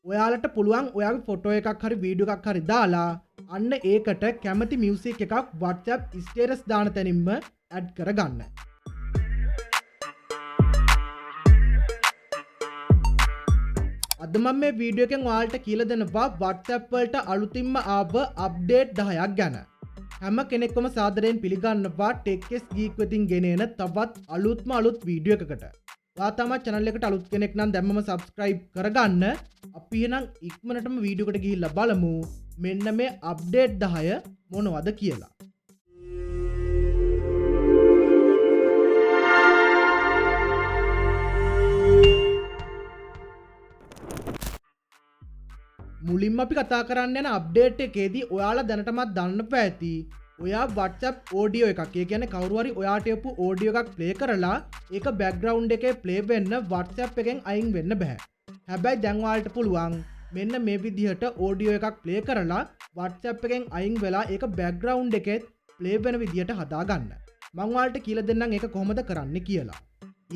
ඔයාලට පුළුවන් ඔයාගේ ෆොටෝ එකක් හරි වීඩියෝ එකක් හරි දාලා අන්න ඒකට කැමති මියුසික් එකක් WhatsApp ස්ටේටස් දාන තැනින්ම ඇඩ් කරගන්න. අද මම මේ වීඩියෝ එකෙන් ඔයාලට කියලා දෙනවා WhatsApp වලට අලුතින්ම ආව අප්ඩේට් 10ක් ගැන. හැම කෙනෙක්වම සාදරයෙන් පිළිගන්නවා ටෙක්ස් ගීක් වෙතින් ගෙනෙන තවත් අලුත් වීඩියෝ එකකට. ඔයා තමයි channel එකට අලුත් කෙනෙක් නම් දැම්මම subscribe කරගන්න. අපි එහෙනම් ඉක්මනටම වීඩියෝ එකට ගිහිල්ලා බලමු මෙන්න මේ අප්ඩේට් 10 මොනවද කියලා. මුලින්ම අපි කතා කරන්න යන අප්ඩේට් එකේදී ඔයාලා දැනටමත් දන්නව ඇති ඔයා WhatsApp audio එකක් ඒ කියන්නේ කවුරු හරි ඔයාට එපු audio එකක් play කරලා ඒක background එකේ play වෙන්න WhatsApp එකෙන් අයින් වෙන්න බෑ. හැබැයි දැන් ඔයාලට පුළුවන් මෙන්න මේ විදිහට audio එකක් play කරලා WhatsApp එකෙන් අයින් වෙලා ඒක background එකේ play වෙන විදිහට හදාගන්න. මම ඔයාලට කියලා දෙන්නම් ඒක කොහොමද කරන්න කියලා.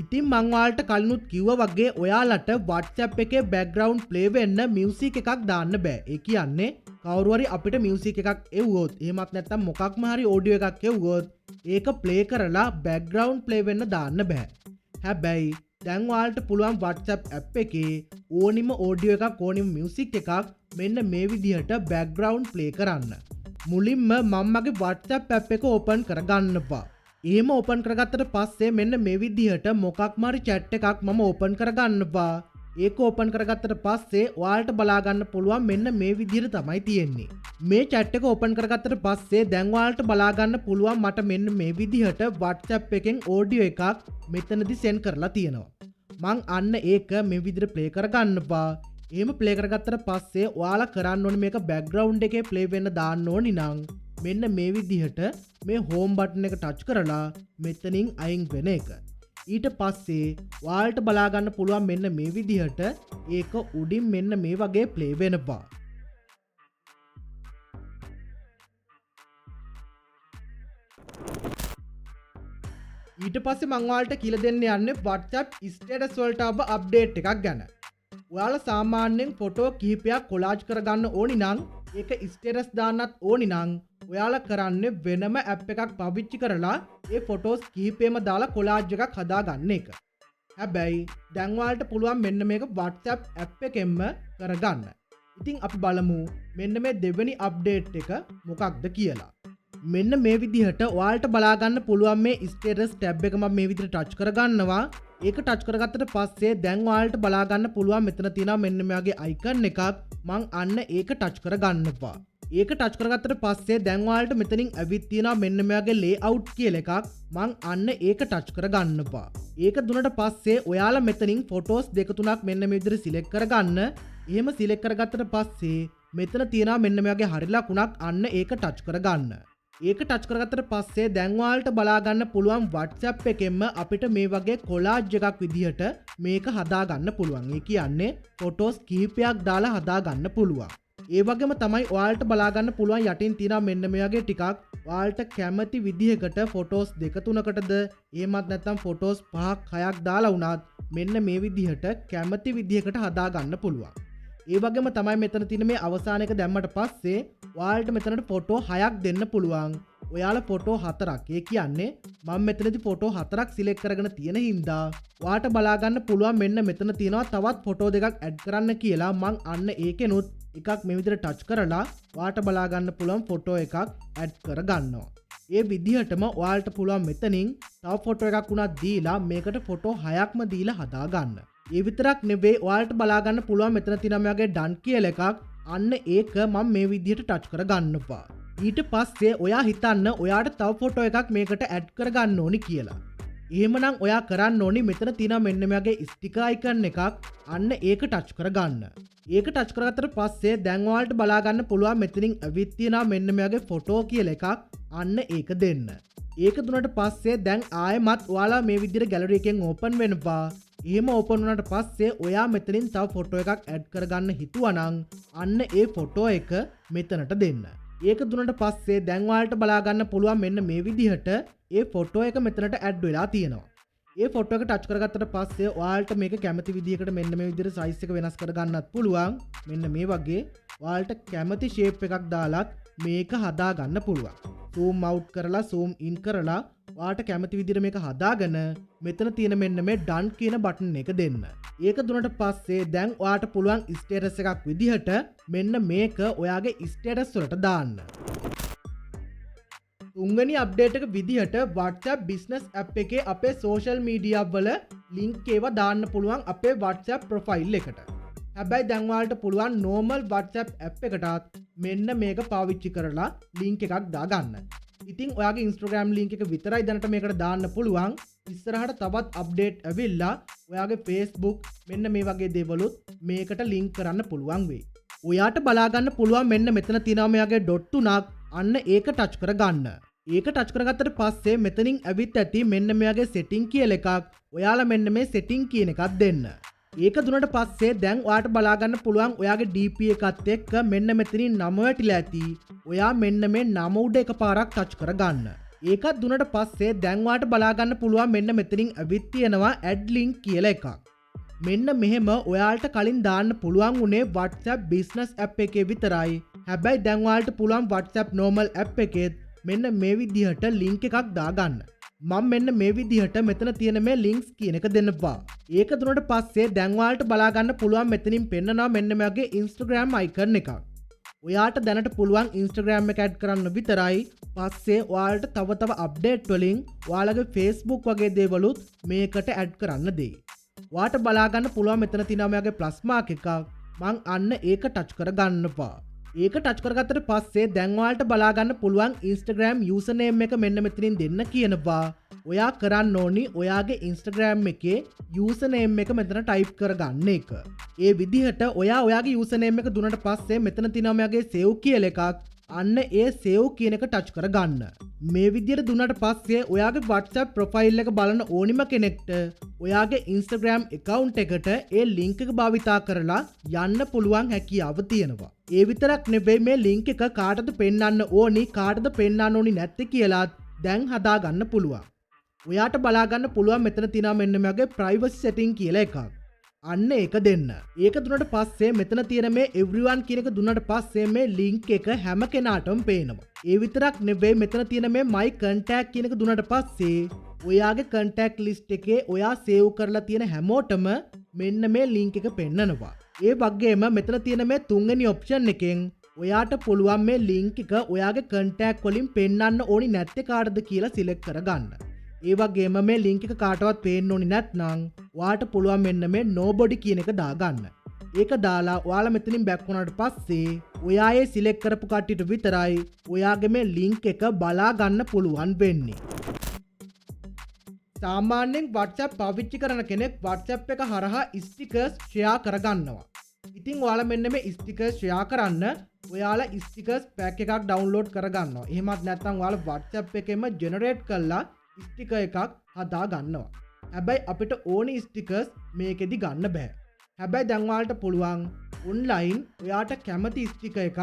ඉතින් මං ඔයාලට කලිනුත් කිව්වා වගේ ඔයාලට WhatsApp එකේ background play වෙන්න music එකක් දාන්න බෑ. ඒ කියන්නේ කවුරු හරි අපිට music එකක් එව්වොත් එහෙමත් නැත්නම් මොකක්ම හරි audio එකක් එව්වොත් ඒක play කරලා background play වෙන්න දාන්න බෑ. හැබැයි දැන් ඔයාලට පුළුවන් WhatsApp app එකේ ඕනිම audio එකක් ඕනිම music එකක් මෙන්න මේ විදිහට background play කරන්න. මුලින්ම මම මගේ WhatsApp app එක open කරගන්නවා. එහෙම ඕපන් කරගත්තට පස්සේ මෙන්න මේ විදිහට මොකක්ම හරි chat එකක් මම ඕපන් කරගන්නවා. ඒක ඕපන් කරගත්තට පස්සේ ඔයාලට බලා ගන්න පුළුවන් මෙන්න මේ විදිහට තමයි තියෙන්නේ. මේ chat එක ඕපන් කරගත්තට පස්සේ දැන් ඔයාලට බලා ගන්න පුළුවන් මට මෙන්න මේ විදිහට WhatsApp එකෙන් audio එකක් මෙතනදි send කරලා තියෙනවා. මං අන්න ඒක මේ විදිහට play කරගන්නවා. එහෙම play කරගත්තට පස්සේ ඔයාලා කරන්න ඕනේ මේක background එකේ play වෙන්න දාන්න ඕනි නම් මෙන්න මේ විදිහට මේ home button එක touch කරලා මෙතනින් අයින් වෙන එක. ඊට පස්සේ ඔයාලට බලා ගන්න පුළුවන් මෙන්න මේ විදිහට ඒක උඩින් මෙන්න මේ වගේ play වෙනවා. ඊට පස්සේ මම ඔයාලට කියලා දෙන්න යන්නේ WhatsApp status වලට ආව update එකක් ගැන. ඔයාලා සාමාන්‍යයෙන් ෆොටෝ කිහිපයක් කොලාජ් කරගන්න ඕනි නම් ඒක ස්ටේටස් දාන්නත් ඕනි නම් ඔයාලා කරන්නේ වෙනම ඇප් එකක් පාවිච්චි කරලා ඒ ෆොටෝස් කිහිපෙම දාලා කොලාජ් එකක් හදාගන්න එක. හැබැයි දැන් ඔයාලට පුළුවන් මෙන්න මේක WhatsApp ඇප් එකෙන්ම කරගන්න. ඉතින් අපි බලමු මෙන්න මේ දෙවෙනි අප්ඩේට් එක මොකක්ද කියලා. මෙන්න මේ විදිහට ඔයාලට බලා ගන්න පුළුවන් මේ ස්ටේටස් ටැබ් එක මම මේ විදිහට ටච් කරගන්නවා. ඒක ටච් කරගත්තට පස්සේ දැන් ඔයාලට බලා ගන්න පුළුවන් මෙතන තියෙනවා මෙන්න මේ වගේ අයිකන් එකක්. මං අන්න ඒක ටච් කරගන්නවා. ඒක ටච් කරගත්තට පස්සේ දැන් ඔයාලට මෙතනින් ඇවිත් තියෙනවා මෙන්න මේ වගේ layout කියලා එකක්. මං අන්න ඒක ටච් කරගන්නවා. ඒක දුන්නට පස්සේ ඔයාලා මෙතනින් photos දෙක තුනක් මෙන්න මේ විදිහට select කරගන්න. එහෙම select කරගත්තට පස්සේ මෙතන තියෙනවා මෙන්න මේ වගේ හරි ලකුණක් අන්න ඒක ටච් කරගන්න. ඒක ටච් කරගත්තට පස්සේ දැන් ඔයාලට බලා ගන්න පුළුවන් WhatsApp එකෙන්ම අපිට මේ වගේ කොලාජ් එකක් විදිහට මේක හදා ගන්න පුළුවන්. ඒ කියන්නේ ෆොටෝස් කිහිපයක් දාලා හදා ගන්න පුළුවන්. ඒ වගේම තමයි ඔයාලට බලා ගන්න පුළුවන් යටින් තියෙනවා මෙන්න මේ වගේ ටිකක් ඔයාලට කැමති විදිහකට ෆොටෝස් දෙක තුනකටද එහෙමත් නැත්නම් ෆොටෝස් 5ක් 6ක් දාලා වුණත් මෙන්න මේ විදිහට කැමති විදිහකට හදා ගන්න පුළුවන්. ඒ වගේම තමයි මෙතන තියෙන මේ අවසාන එක දැම්මට පස්සේ ඔයාලට මෙතනට ෆොටෝ 6ක් දෙන්න පුළුවන්. ඔයාලා ෆොටෝ 4ක්. ඒ කියන්නේ මම මෙතනදී ෆොටෝ 4ක් සිලෙක්ට් කරගෙන තියෙන හින්දා ඔයාලට බලා ගන්න පුළුවන් මෙන්න මෙතන තියෙනවා තවත් ෆොටෝ දෙකක් ඇඩ් කරන්න කියලා. මං අන්න ඒකෙනුත් එකක් මේ විදිහට ටච් කරලා ඔයාලට බලා ගන්න පුළුවන් ෆොටෝ එකක් ඇඩ් කර ගන්නවා. ඒ විදිහටම ඔයාලට පුළුවන් මෙතනින් තව ෆොටෝ එකක් උනත් දීලා මේකට ෆොටෝ 6ක්ම දීලා හදා ගන්න. ඒ විතරක් නෙවෙයි ඔයාලට බලා ගන්න පුළුවන් මෙතන තියෙන මේ වගේ done කියලා එකක්. අන්න ඒක මම මේ විදිහට ටච් කර ගන්නවා. ඊට පස්සේ ඔයා හිතන්න ඔයාට තව ෆොටෝ එකක් මේකට ඇඩ් කර ගන්න ඕනි කියලා. එහෙමනම් ඔයා කරන්න ඕනි මෙතන තියෙන මෙන්න මේ වගේ ස්ටිකර් අයිකන් එකක් අන්න ඒක ටච් කර ගන්න. ඒක ටච් කරගත්තට පස්සේ දැන් ඔයාලට බලා ගන්න පුළුවන් මෙතනින් ඇවිත් තියෙනවා මෙන්න මේ වගේ ෆොටෝ කියලා එකක් අන්න ඒක දෙන්න. ඒක දුන්නට පස්සේ දැන් ආයෙමත් ඔයාලා මේ විදිහට ගැලරි එකෙන් ඕපන් වෙනවා. එහෙම ඕපන් වුණාට පස්සේ ඔයා මෙතනින් තව ෆොටෝ එකක් ඇඩ් කරගන්න හිතුවනම් අන්න ඒ ෆොටෝ එක මෙතනට දෙන්න. ඒක දුන්නට පස්සේ දැන් ඔයාලට බලා ගන්න පුළුවන් මෙන්න මේ විදිහට ඒ ෆොටෝ එක මෙතනට ඇඩ් වෙලා තියෙනවා. ඒ ෆොටෝ එක ටච් කරගත්තට පස්සේ ඔයාලට මේක කැමති විදිහකට මෙන්න මේ විදිහට සයිස් එක වෙනස් කරගන්නත් පුළුවන්. මෙන්න මේ වගේ ඔයාලට කැමති ෂේප් එකක් දාලත් මේක හදා ගන්න පුළුවන්. zoom out කරලා zoom in කරලා ඔයාලට කැමති විදිහට මේක හදාගෙන මෙතන තියෙන මෙන්න මේ done කියන බටන් එක දෙන්න. ඒක දුන්නට පස්සේ දැන් ඔයාලට පුළුවන් ස්ටේටස් එකක් විදිහට මෙන්න මේක ඔයාගේ ස්ටේටස් වලට දාන්න. තුන්වෙනි අප්ඩේට් එක විදිහට WhatsApp business app එකේ අපේ social media වල link ඒවා දාන්න පුළුවන් අපේ WhatsApp profile එකට. හැබැයි දැන් ඔයාලට පුළුවන් normal WhatsApp app එකටත් මෙන්න මේක පාවිච්චි කරලා link එකක් දාගන්න. ඉතින් ඔයාගේ Instagram link එක විතරයි දැනට මේකට දාන්න පුළුවන්. ඉස්සරහට තවත් අප්ඩේට් ඇවිල්ලා ඔයාගේ Facebook මෙන්න මේ වගේ දේවලුත් මේකට link කරන්න පුළුවන් වෙයි. ඔයාට බලා ගන්න පුළුවන් මෙන්න මෙතන තියෙනවා මෙයාගේ ඩොට් තුනක්. අන්න ඒක ටච් කරගන්න. ඒක ටච් කරගත්තට පස්සේ මෙතනින් ඇවිත් ඇති මෙන්න මෙයාගේ setting කියලා එකක්. ඔයාලා මෙන්න මේ setting කියන එකක් දෙන්න. ඒක දුන්නට පස්සේ දැන් ඔයාට බලා ගන්න පුළුවන් ඔයාගේ DP එකත් එක්ක මෙන්න මෙතනින් නම වැටිලා ඇති. ඔයා මෙන්න මේ නම උඩ එකපාරක් ටච් කරගන්න. ඒකත් දුන්නට පස්සේ දැන් ඔයාට බලා ගන්න පුළුවන් මෙන්න මෙතනින් ඇවිත් තියෙනවා add link කියලා එකක්. මෙන්න මෙහෙම ඔයාලට කලින් දාන්න පුළුවන් උනේ WhatsApp business app එකේ විතරයි. හැබැයි දැන් ඔයාලට පුළුවන් WhatsApp normal app එකෙත් මෙන්න මේ විදිහට link එකක් දාගන්න. මම මෙන්න මේ විදිහට මෙතන තියෙන මේ links කියන එක දෙන්නවා. ඒක දුන්නට පස්සේ දැන් ඔයාලට බලා ගන්න පුළුවන් මෙතනින් පෙන්නනවා මෙන්න මේගේ Instagram icon එකක්. ඔයාට දැනට පුළුවන් Instagram එක add කරන්න විතරයි. පස්සේ ඔයාලට තව අප්ඩේට් වලින් ඔයාලගේ Facebook වගේ දේවලුත් මේකට add කරන්න දෙයි. ඔයාට බලා ගන්න පුළුවන් මෙතන තියෙනවා මෙයාගේ plus mark එකක්. මං අන්න ඒක ටච් කරගන්නවා. ඒක ටච් කරගත්තට පස්සේ දැන් ඔයාලට බලා ගන්න පුළුවන් Instagram username එක මෙන්න මෙතනින් දෙන්න කියනවා. ඔයා කරන්න ඕනි ඔයාගේ Instagram එකේ username එක මෙතන type කරගන්න එක. ඒ විදිහට ඔයාගේ username එක දුන්නට පස්සේ මෙතන තියෙනවා මෙයාගේ save කියලා එකක්. අන්න ඒ save කියන එක ටච් කරගන්න. මේ විදිහට දුන්නට පස්සේ ඔයාගේ WhatsApp profile එක බලන ඕනිම කෙනෙක්ට ඔයාගේ Instagram account එකට ඒ link එක භාවිතා කරලා යන්න පුළුවන් හැකියාව තියෙනවා. ඒ විතරක් නෙවෙයි මේ link එක කාටද පෙන්වන්න ඕනි කාටද පෙන්වන්න ඕනි නැත්තේ කියලාත් දැන් හදා ගන්න පුළුවන්. ඔයාට බලා ගන්න පුළුවන් මෙතන තියෙනවා මෙන්න මේගේ privacy setting කියලා එකක්. අන්න ඒක දෙන්න. ඒක දුන්නට පස්සේ මෙතන තියෙන මේ everyone කියන එක දුන්නට පස්සේ මේ link එක හැම කෙනාටම පේනවා. ඒ විතරක් නෙවෙයි මෙතන තියෙන මේ my contact කියන එක දුන්නට පස්සේ ඔයාගේ contact list එකේ ඔයා save කරලා තියෙන හැමෝටම මෙන්න මේ link එක පෙන්නනවා. ඒ වගේම මෙතන තියෙන මේ තුන්වෙනි option එකෙන් ඔයාට පුළුවන් මේ link එක ඔයාගේ contact වලින් පෙන්වන්න ඕනි නැත්තේ කාටද කියලා select කරගන්න. ඒ වගේම මේ link එක කාටවත් පේන්න ඕනි නැත්නම් ඔයාට පුළුවන් මෙන්න මේ nobody කියන එක දාගන්න. ඒක දාලා ඔයාලා මෙතනින් back වුණාට පස්සේ ඔයා ඒ select කරපු කට්ටියට විතරයි ඔයාගේ මේ link එක බලා ගන්න පුළුවන් වෙන්නේ. සාමාන්‍යයෙන් WhatsApp පාවිච්චි කරන කෙනෙක් WhatsApp එක හරහා stickers share කරගන්නවා. ඉතින් ඔයාලා මෙන්න මේ stickers share කරන්න ඔයාලා stickers pack එකක් download කරගන්නවා. එහෙමත් නැත්නම් ඔයාලා WhatsApp එකෙම generate කරලා ස්ටිකර් එකක් හදා ගන්නවා. හැබැයි අපිට ඕනි ස්ටිකර්ස් මේකෙදි ගන්න බෑ. හැබැයි දැන් ඔයාලට පුළුවන් ඔන්ලයින් ඔයාට කැමති ස්ටිකර් එකක්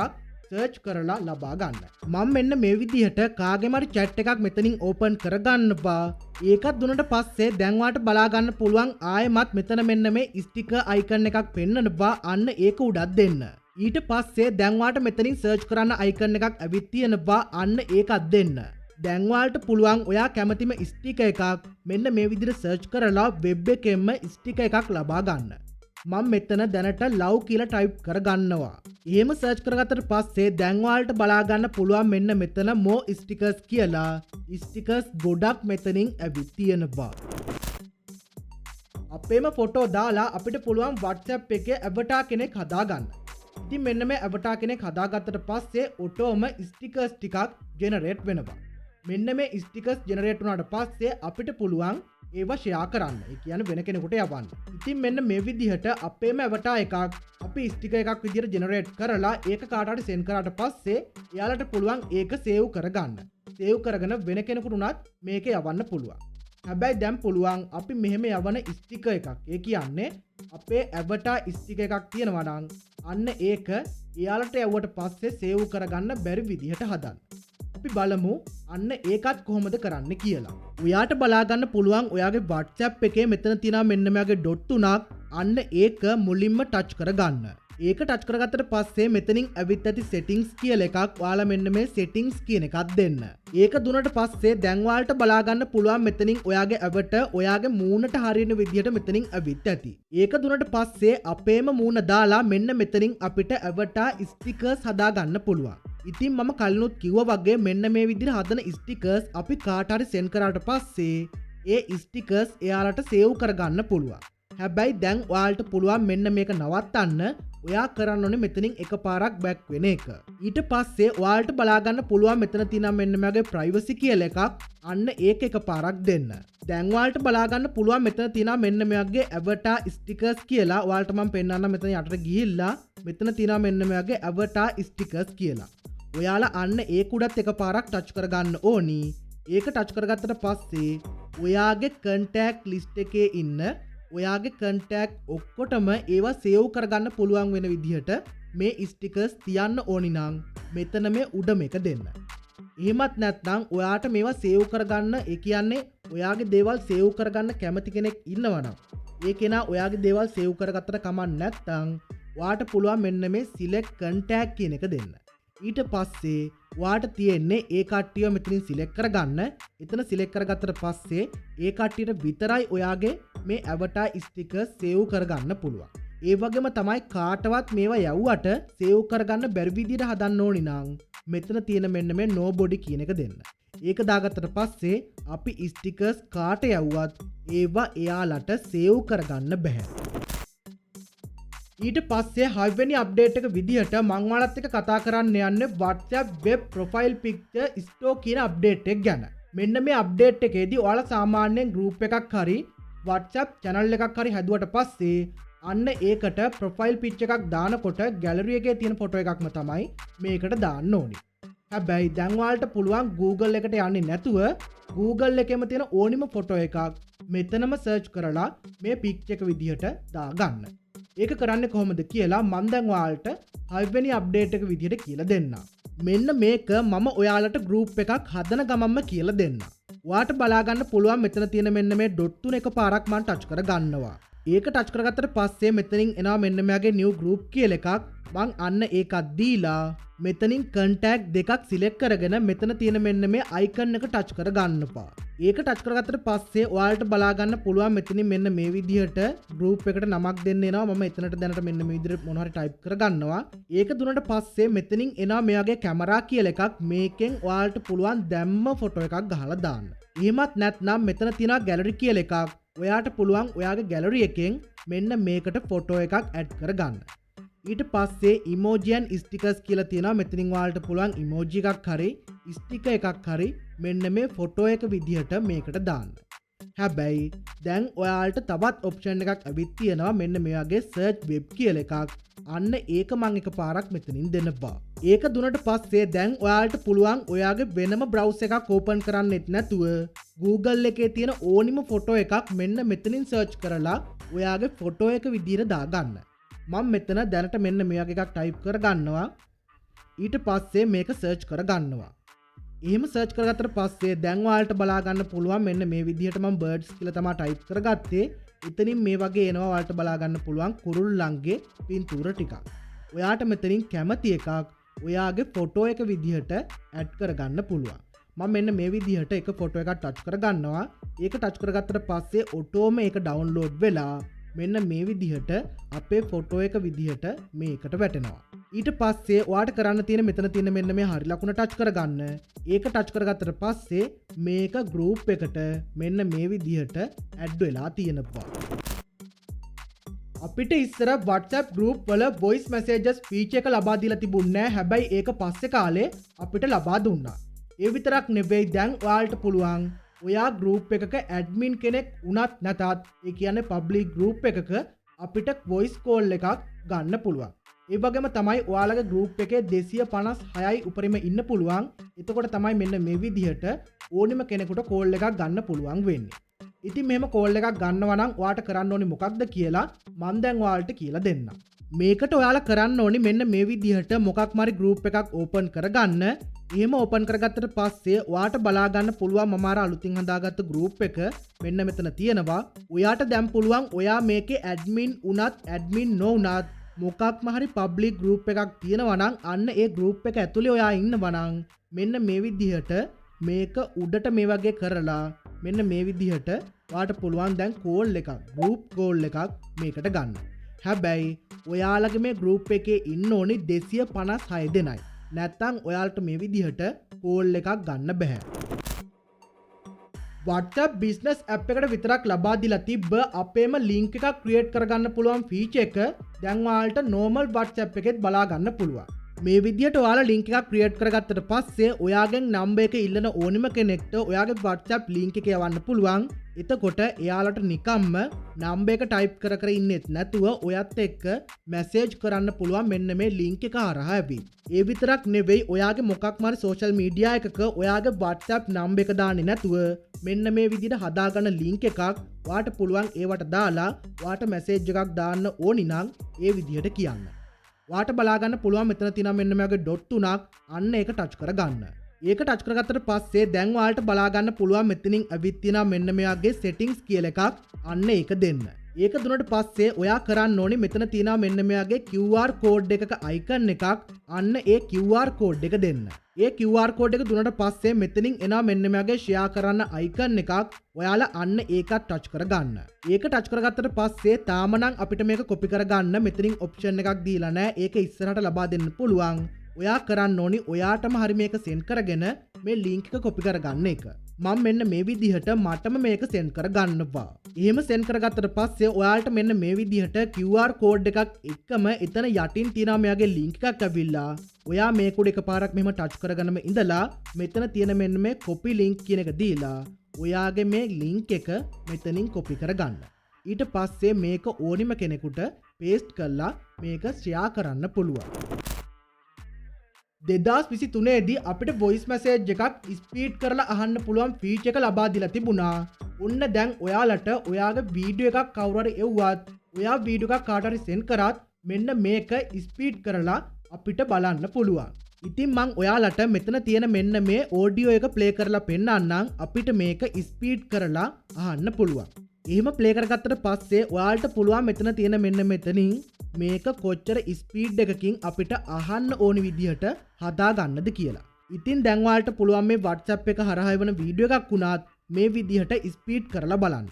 සර්ච් කරලා ලබා ගන්න. මම මෙන්න මේ විදිහට කාගේම හරි chat එකක් මෙතනින් ඕපන් කරගන්නවා. ඒකත් දුන්නට පස්සේ දැන් ඔයාලට බලා ගන්න පුළුවන් ආයෙමත් මෙතන මෙන්න මේ ස්ටිකර් icon එකක් පෙන්නනවා. අන්න ඒක උඩක් දෙන්න. ඊට පස්සේ දැන් ඔයාලට මෙතනින් සර්ච් කරන්න icon එකක් ඇවිත් තියෙනවා. අන්න ඒකත් දෙන්න. දැන් ඔයාලට පුළුවන් ඔයා කැමතිම ස්ටිකර් එකක් මෙන්න මේ විදිහට සර්ච් කරලා වෙබ් එකෙන්ම ස්ටිකර් එකක් ලබා ගන්න. මම මෙතන දැනට love කියලා type කරගන්නවා. එහෙම සර්ච් කරගත්තට පස්සේ දැන් ඔයාලට බලා ගන්න පුළුවන් මෙන්න මෙතන more stickers කියලා stickers ගොඩක් මෙතනින් ඇවිත් තියෙනවා. අපේම ෆොටෝ දාලා අපිට පුළුවන් WhatsApp එකේ avatar කෙනෙක් හදාගන්න. ඉතින් මෙන්න මේ avatar කෙනෙක් හදාගත්තට පස්සේ ඔටෝම stickers ටිකක් generate වෙනවා. මෙන්න මේ stickers generate වුණාට පස්සේ අපිට පුළුවන් ඒවා share කරන්න. ඒ කියන්නේ වෙන කෙනෙකුට යවන්න. ඉතින් මෙන්න මේ විදිහට අපේම avatar එකක් අපි sticker එකක් විදිහට generate කරලා ඒක කාට හරි send කරාට පස්සේ එයාලට පුළුවන් ඒක save කරගන්න. save කරගෙන වෙන කෙනෙකුට උනත් මේක යවන්න පුළුවන්. හැබැයි දැන් පුළුවන් අපි මෙහෙම යවන sticker එකක්. ඒ කියන්නේ අපේ avatar sticker එකක් තියෙනවා නම් අන්න ඒක එයාලට යවුවට පස්සේ save කරගන්න බැරි විදිහට හදන්න. අපි බලමු අන්න ඒකත් කොහොමද කරන්න කියලා. ඔයාට බලාගන්න පුළුවන් ඔයාගේ WhatsApp එකේ මෙතන තියෙනවා මෙන්න මෙයාගේ ඩොට් තුනක්. අන්න ඒක මුලින්ම ටච් කරගන්න. ඒක ටච් කරගත්තට පස්සේ මෙතනින් ඇවිත් ඇති settings කියලා එකක් ඔයාලා මෙන්න මේ settings කියන එකක් දෙන්න. ඒක දුන්නට පස්සේ දැන් ඔයාලට බලාගන්න පුළුවන් මෙතනින් ඔයාගේ ඇවට ඔයාගේ මූණට හරියන විදිහට මෙතනින් ඇවිත් ඇති. ඒක දුන්නට පස්සේ අපේම මූණ දාලා මෙන්න මෙතනින් අපිට ඇවට stickers හදාගන්න පුළුවන්. ඉතින් මම කලිනුත් කිව්වා වගේ මෙන්න මේ විදිහට හදන stickers අපි කාට හරි send කරාට පස්සේ ඒ stickers එයාලට save කරගන්න පුළුවන්. හැබැයි දැන් ඔයාලට පුළුවන් මෙන්න මේක නවත්තන්න. ඔයා කරන්න ඕනේ මෙතනින් එකපාරක් බෑක් වෙන එක. ඊට පස්සේ ඔයාලට බලාගන්න පුළුවන් මෙතන තියෙනවා මෙන්න මේගේ privacy කියලා එකක්. අන්න ඒක එකපාරක් දෙන්න. දැන් ඔයාලට බලාගන්න පුළුවන් මෙතන තියෙනවා මෙන්න මේගේ avatar stickers කියලා. ඔයාලට මම පෙන්නන්න මෙතන යටට ගිහිල්ලා මෙතන තියෙනවා මෙන්න මේගේ avatar stickers කියලා. ඔයාලා අන්න ඒක උඩත් එකපාරක් ටච් කරගන්න ඕනි. ඒක ටච් කරගත්තට පස්සේ ඔයාගේ contact list එකේ ඉන්න ඔයාගේ contact ඔක්කොටම ඒවා save කරගන්න පුළුවන් වෙන විදිහට මේ stickers තියන්න ඕනි නම් මෙතන මේ උඩ මේක දෙන්න. එහෙමත් නැත්නම් ඔයාට මේවා save කරගන්න ඒ කියන්නේ ඔයාගේ දේවල් save කරගන්න කැමති කෙනෙක් ඉන්නවනම් ඒ කෙනා ඔයාගේ දේවල් save කරගත්තට කමක් නැත්නම් ඔයාට පුළුවන් මෙන්න මේ select contact කියන එක දෙන්න. ඊට පස්සේ ඔයාට තියෙන්නේ ඒ කට්ටිය මෙතනින් සිලෙක්ට් කරගන්න. එතන සිලෙක්ට් කරගත්තට පස්සේ ඒ කට්ටියට විතරයි ඔයාගේ මේ avatar sticker save කරගන්න පුළුවන්. ඒ වගේම තමයි කාටවත් මේවා යවුවට save කරගන්න බැරි විදිහට හදන්න ඕනි නම් මෙතන තියෙන මෙන්න මේ nobody කියන එක දෙන්න. ඒක දාගත්තට පස්සේ අපි stickers කාට යවුවත් ඒවා එයාලට save කරගන්න බෑ. ඊට පස්සේ 6 වෙනි අප්ඩේට් එක විදිහට මම ඔයාලත් එක්ක කතා කරන්න යන්නේ WhatsApp web profile picture store කියන අප්ඩේට් එක ගැන. මෙන්න මේ අප්ඩේට් එකේදී ඔයාලා සාමාන්‍යයෙන් group එකක් හරි WhatsApp channel එකක් හරි හැදුවට පස්සේ අන්න ඒකට profile picture එකක් දානකොට gallery එකේ තියෙන photo එකක්ම තමයි මේකට දාන්න ඕනි. හැබැයි දැන් ඔයාලට පුළුවන් Google එකට යන්නේ නැතුව Google එකේම තියෙන ඕනිම photo එකක් මෙතනම search කරලා මේ picture එක විදිහට දාගන්න. ඒක කරන්නේ කොහොමද කියලා මම දැන් ඔයාලට 6 වෙනි අප්ඩේට් එක විදිහට කියලා දෙන්නම්. මෙන්න මේක මම ඔයාලට group එකක් හදන ගමන්ම කියලා දෙන්නම්. ඔයාට බලා ගන්න පුළුවන් මෙතන තියෙන මෙන්න මේ ඩොට් තුන එකපාරක් මම ටච් කර ගන්නවා. ඒක ටච් කරගත්තට පස්සේ මෙතනින් එනවා මෙන්න මෙයාගේ new group කියලා එකක්. මං අන්න ඒකත් දීලා මෙතනින් contact දෙකක් select කරගෙන මෙතන තියෙන මෙන්න මේ icon එක ටච් කර ගන්නපා. ඒක ටච් කරගත්තට පස්සේ ඔයාලට බලා ගන්න පුළුවන් මෙතනින් මෙන්න මේ විදිහට group එකට නමක් දෙන්න එනවා. මම එතනට දැනට මෙන්න මේ විදිහට මොනවා හරි type කර ගන්නවා. ඒක දුන්නට පස්සේ මෙතනින් එනවා මෙයාගේ කැමරා කියලා එකක්. මේකෙන් ඔයාලට පුළුවන් දැම්ම ෆොටෝ එකක් ගහලා දාන්න. එහෙමත් නැත්නම් මෙතන තියෙනවා gallery කියලා එකක්. ඔයාට පුළුවන් ඔයාගේ gallery එකෙන් මෙන්න මේකට ෆොටෝ එකක් add කරගන්න. ඊට පස්සේ emoji and stickers කියලා තියෙනවා. මෙතනින් ඔයාලට පුළුවන් emoji එකක් හරි sticker එකක් හරි මෙන්න මේ ෆොටෝ එක විදිහට මේකට දාන්න. හැබැයි දැන් ඔයාලට තවත් option එකක් ඇවිත් තියෙනවා. මෙන්න මේ වගේ search web කියලා එකක්. අන්න ඒක මම එකපාරක් මෙතනින් දෙන්නපා. ඒක දුන්නට පස්සේ දැන් ඔයාලට පුළුවන් ඔයාගේ වෙනම browser එකක් open කරන්නෙත් නැතුව Google එකේ තියෙන ඕනිම ෆොටෝ එකක් මෙන්න මෙතනින් search කරලා ඔයාගේ ෆොටෝ එක විදිහට දාගන්න. මම මෙතන දැනට මෙන්න මේ වගේ එකක් type කර ගන්නවා. ඊට පස්සේ මේක search කර ගන්නවා. එහෙම search කරගත්තට පස්සේ දැන් ඔයාලට බලා ගන්න පුළුවන් මෙන්න මේ විදිහට මම birds කියලා තමයි type කරගත්තේ. එතනින් මේ වගේ එනවා ඔයාලට බලා ගන්න පුළුවන් කුරුල්ලන්ගේ පින්තූර ටිකක්. ඔයාට මෙතනින් කැමති එකක් ඔයාගේ ෆොටෝ එක විදිහට add කරගන්න පුළුවන්. මම මෙන්න මේ විදිහට එක ෆොටෝ එකක් ටච් කරගන්නවා. ඒක ටච් කරගත්තට පස්සේ ඔටෝම ඒක ඩවුන්ලෝඩ් වෙලා මෙන්න මේ විදිහට අපේ ෆොටෝ එක විදිහට මේකට වැටෙනවා. ඊට පස්සේ ඔයාට කරන්න තියෙන මෙතන තියෙන මෙන්න මේ හරි ලකුණ ටච් කරගන්න. ඒක ටච් කරගත්තට පස්සේ මේක group එකට මෙන්න මේ විදිහට add වෙලා තියෙනවා. අපිට ඉස්සර WhatsApp group වල voice messages feature එක ලබා දීලා තිබුණේ නැහැ. හැබැයි ඒක පස්සේ කාලේ අපිට ලබා දුන්නා. ඒ විතරක් නෙවෙයි දැන් ඔයාලට පුළුවන් ඔයා group එකක admin කෙනෙක් වුණත් නැතත් ඒ කියන්නේ public group එකක අපිට voice call එකක් ගන්න පුළුවන්. ඒ වගේම තමයි ඔයාලගේ group එකේ 256යි උපරිම ඉන්න පුළුවන්. එතකොට තමයි මෙන්න මේ විදිහට ඕනිම කෙනෙකුට call එකක් ගන්න පුළුවන් වෙන්නේ. ඉතින් මෙහෙම call එකක් ගන්නවා නම් ඔයාට කරන්න ඕනේ මොකක්ද කියලා මම දැන් ඔයාලට කියලා දෙන්නම්. මේකට ඔයාලා කරන්න ඕනේ මෙන්න මේ විදිහට මොකක් මාරි group එකක් open කරගන්න. එහෙම ඕපන් කරගත්තට පස්සේ ඔයාට බලා ගන්න පුළුවන් මම අර අලුතින් හදාගත්ත group එක මෙන්න මෙතන තියෙනවා. ඔයාට දැන් පුළුවන් ඔයා මේකේ admin උනත් admin නොඋනත් මොකක්ම හරි public group එකක් තියෙනවා නම් අන්න ඒ group එක ඇතුලේ ඔයා ඉන්නවා නම් මෙන්න මේ විදිහට මේක උඩට මේ වගේ කරලා මෙන්න මේ විදිහට ඔයාට පුළුවන් දැන් call එකක් group call එකක් මේකට ගන්න. හැබැයි ඔයාලගේ මේ group එකේ ඉන්න ඕනි 256 දෙනයි. නැත්තම් ඔයාලට මේ විදිහට කෝල් එකක් ගන්න බැහැ. WhatsApp business app එකට විතරක් ලබා දීලා තිබ්බ අපේම link එකක් create කරගන්න පුළුවන් feature එක දැන් ඔයාලට normal WhatsApp එකෙත් බලා ගන්න පුළුවන්. මේ විදිහට ඔයාලා link එකක් create කරගත්තට පස්සේ ඔයාගෙන් number එක ඉල්ලන ඕනිම කෙනෙක්ට ඔයාගේ WhatsApp link එක යවන්න පුළුවන්. එතකොට එයාලට නිකම්ම number එක type කර කර ඉන්නෙත් නැතුව ඔයත් එක්ක message කරන්න පුළුවන් මෙන්න මේ link එක හරහා ඇවිත්. ඒ විතරක් නෙවෙයි ඔයාගේ මොකක්ම හරි social media එකක ඔයාගේ WhatsApp number එක දාන්නේ නැතුව මෙන්න මේ විදිහට හදාගන්න link එකක් ඔයාට පුළුවන් ඒවට දාලා ඔයාට message එකක් දාන්න ඕනි නම් ඒ විදිහට කියන්න. ඔයාට බලා ගන්න පුළුවන් මෙතන තියෙනවා මෙන්න මේ වගේ dot තුනක් අන්න ඒක touch කරගන්න. ඒක ටච් කරගත්තට පස්සේ දැන් ඔයාලට බලා ගන්න පුළුවන් මෙතනින් ඇවිත් තියෙනවා මෙන්න මෙයාගේ settings කියලා එකක් අන්න ඒක දෙන්න. ඒක දුන්නට පස්සේ ඔයා කරන්න ඕනේ මෙතන තියෙනවා මෙන්න මෙයාගේ QR code එකක icon එකක් අන්න ඒ QR code එක දෙන්න. ඒ QR code එක දුන්නට පස්සේ මෙතනින් එනවා මෙන්න මෙයාගේ share කරන්න icon එකක් ඔයාලා අන්න ඒකත් ටච් කරගන්න. ඒක ටච් කරගත්තට පස්සේ තාම නම් අපිට මේක copy කරගන්න මෙතනින් option එකක් දීලා නැහැ. ඒක ඉස්සරහට ලබා දෙන්න පුළුවන්. ඔයා කරන්න ඕනි ඔයාටම හරි මේක send කරගෙන මේ link එක copy කරගන්න එක. මම මෙන්න මේ විදිහට මටම මේක send කරගන්නවා. එහෙම send කරගත්තට පස්සේ ඔයාලට මෙන්න මේ විදිහට QR code එකක් එක්කම එතන යටින් තියෙනවා මෙයාගේ link එකක් ඇවිල්ලා ඔයා මේක උඩ එකපාරක් මෙහෙම touch කරගෙනම ඉඳලා මෙතන තියෙන මෙන්න මේ copy link කියන එක දීලා ඔයාගේ මේ link එක මෙතනින් copy කරගන්න. ඊට පස්සේ මේක ඕනිම කෙනෙකුට paste කරලා මේක share කරන්න පුළුවන්. 2023 දී අපිට voice message එකක් ස්පීඩ් කරලා අහන්න පුළුවන් feature එක ලබා දීලා තිබුණා. ඔන්න දැන් ඔයාලට ඔයාගේ වීඩියෝ එකක් කවුරු හරි එව්වත් ඔයා වීඩියෝ එකක් කාට හරි send කරත් මෙන්න මේක ස්පීඩ් කරලා අපිට බලන්න පුළුවන්. ඉතින් මං ඔයාලට මෙතන තියෙන මෙන්න මේ audio එක play කරලා පෙන්නන්නම් අපිට මේක ස්පීඩ් කරලා අහන්න පුළුවන්. එහෙම play කරගත්තට පස්සේ ඔයාලට පුළුවන් මෙතන තියෙන මෙන්න මෙතනින් මේක කොච්චර ස්පීඩ් එකකින් අපිට අහන්න ඕනි විදිහට හදා ගන්නද කියලා. ඉතින් දැන් ඔයාලට පුළුවන් මේ WhatsApp එක හරහා එවන වීඩියෝ එකක් වුණත් මේ විදිහට ස්පීඩ් කරලා බලන්න.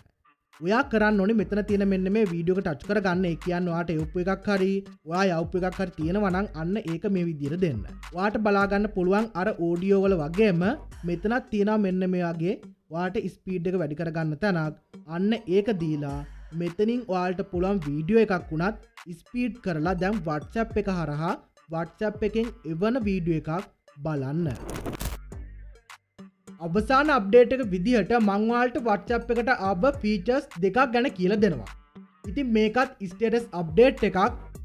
ඔයා කරන්න ඕනේ මෙතන තියෙන මෙන්න මේ වීඩියෝ එක ටච් කරගන්න. ඒ කියන්නේ ඔයාට යවපු එකක් හරි ඔයා යවපු එකක් හරි තියෙනවා නම් අන්න ඒක මේ විදිහට දෙන්න. ඔයාට බලා ගන්න පුළුවන් අර ඔඩියෝ වල වගේම මෙතනත් තියෙනවා මෙන්න මේ වගේ ඔයාට ස්පීඩ් එක වැඩි කරගන්න තැනක්. අන්න ඒක දීලා මෙතනින් ඔයාලට පුළුවන් වීඩියෝ එකක් වුණත් ස්පීඩ් කරලා දැන් WhatsApp එක හරහා WhatsApp එකෙන් එවන වීඩියෝ එකක් බලන්න. අවසාන අප්ඩේට් එක විදිහට මං ඔයාලට WhatsApp එකට ආව ෆීචර්ස් දෙකක් ගැන කියලා දෙනවා. ඉතින් මේකත් ස්ටේටස් අප්ඩේට් එකක්.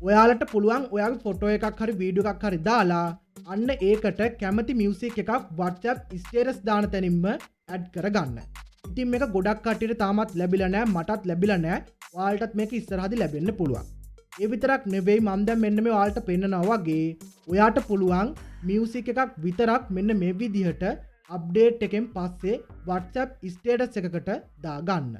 ඔයාලට පුළුවන් ඔයාගේ ෆොටෝ එකක් හරි වීඩියෝ එකක් හරි දාලා අන්න ඒකට කැමති මියුසික් එකක් WhatsApp ස්ටේටස් දාන තැනින්ම ඇඩ් කරගන්න. ඉතින් මේක ගොඩක් කට්ටියට තාමත් ලැබිලා නැහැ, මටත් ලැබිලා නැහැ. ඔයාලටත් මේක ඉස්සරහදී ලැබෙන්න පුළුවන්. ඒ විතරක් නෙවෙයි මම දැන් මෙන්න මේ ඔයාලට පෙන්නනවා වගේ ඔයාට පුළුවන් මියුසික් එකක් විතරක් මෙන්න මේ විදිහට අප්ඩේට් එකෙන් පස්සේ WhatsApp ස්ටේටස් එකකට දාගන්න.